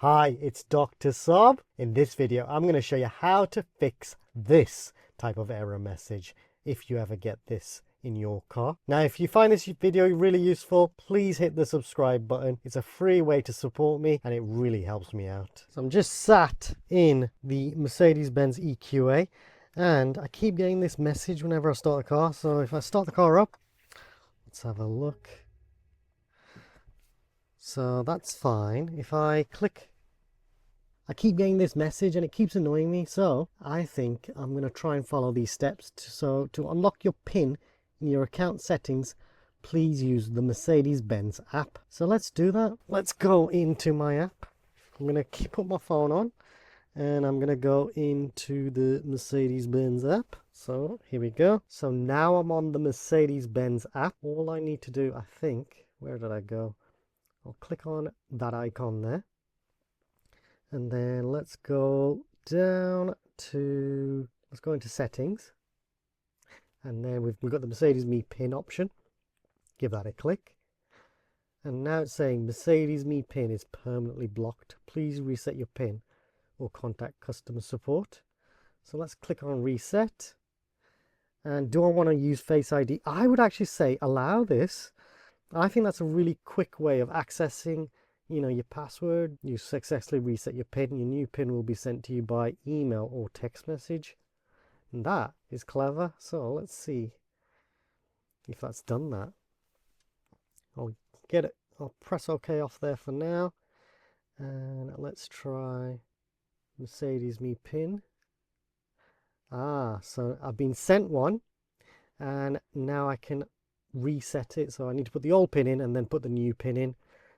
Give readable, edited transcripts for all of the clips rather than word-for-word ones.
Hi, it's Dr. Sob. In this video, I'm going to show you how to fix this type of error message if you ever get this in your car. Now, if you find this video really useful, please hit the subscribe button. It's a free way to support me and it really helps me out. So I'm just sat in the Mercedes-Benz EQA and I keep getting this message whenever I start the car. So if I start the car up, let's have a look. So that's fine. If I click, I keep getting this message and it keeps annoying me. So I think I'm going to try and follow these steps. So to unlock your PIN in your account settings, please use the Mercedes-Benz app. So let's do that. Let's go into my app. I'm going to put my phone on and I'm going to go into the Mercedes-Benz app. So here we go. So now I'm on the Mercedes-Benz app. All I need to do, I think, where did I go? I'll click on that icon there. And then let's go down to, let's go into settings. And then we've got the Mercedes Me PIN option. Give that a click. And now it's saying Mercedes Me PIN is permanently blocked. Please reset your PIN or contact customer support. So let's click on reset. And do I want to use Face ID? I would actually say allow this. I think that's a really quick way of accessing, your password. You successfully reset your PIN. Your new PIN will be sent to you by email or text message. And that is clever. So let's see if that's done that. I'll get it. I'll press OK off there for now. And let's try Mercedes Me PIN. So I've been sent one. And now I can reset it. So I need to put the old PIN in and then put the new PIN in.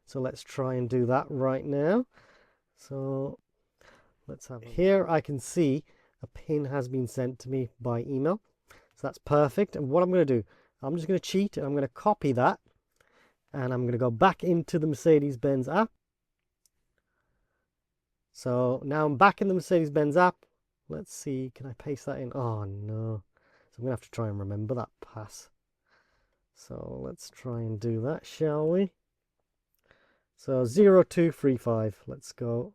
So let's try and do that right now. So let's have here. I can see a PIN has been sent to me by email. So that's perfect. And what I'm going to do, I'm just going to cheat and I'm going to copy that. And I'm going to go back into the Mercedes-Benz app. So now I'm back in the Mercedes-Benz app. Let's see, can I paste that in? Oh no. So I'm going to have to try and remember that pass. So let's try and do that, shall we? So 0235, let's go.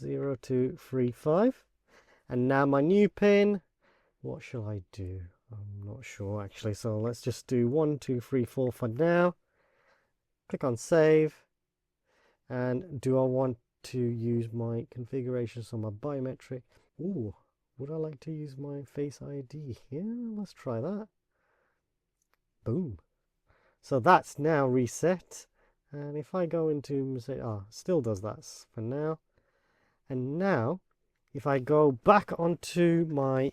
0235. And now my new PIN, what shall I do? I'm not sure actually. So let's just do 1234 for now. Click on save. And do I want to use my configuration, so my biometric? Ooh, would I like to use my Face ID? Yeah, let's try that. Boom. So that's now reset. And if I go into Mercedes, still does that for now. And now, if I go back onto my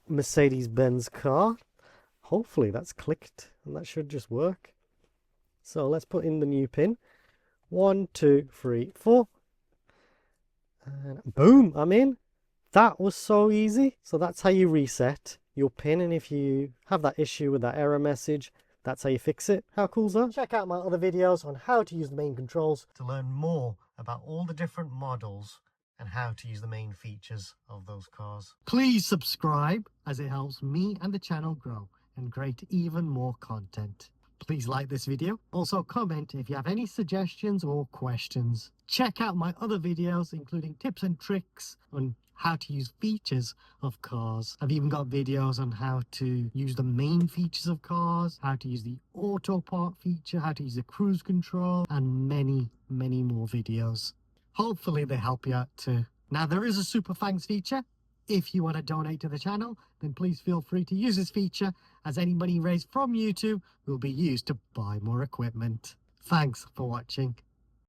Mercedes-Benz car, hopefully that's clicked and that should just work. So let's put in the new PIN. 1234. And boom, I'm in. That was so easy. So that's how you reset your PIN, and if you have that issue with that error message, that's how you fix it. How cool is that? Check out my other videos on how to use the main controls to learn more about all the different models and how to use the main features of those cars. Please subscribe, as it helps me and the channel grow and create even more content. Please like this video. Also comment if you have any suggestions or questions. Check out my other videos, including tips and tricks on how to use features of cars. I've even got videos on how to use the main features of cars, how to use the auto park feature, how to use the cruise control, and many, many more videos. Hopefully they help you out too. Now there is a super thanks feature. If you want to donate to the channel, then please feel free to use this feature, as any money raised from YouTube will be used to buy more equipment. Thanks for watching.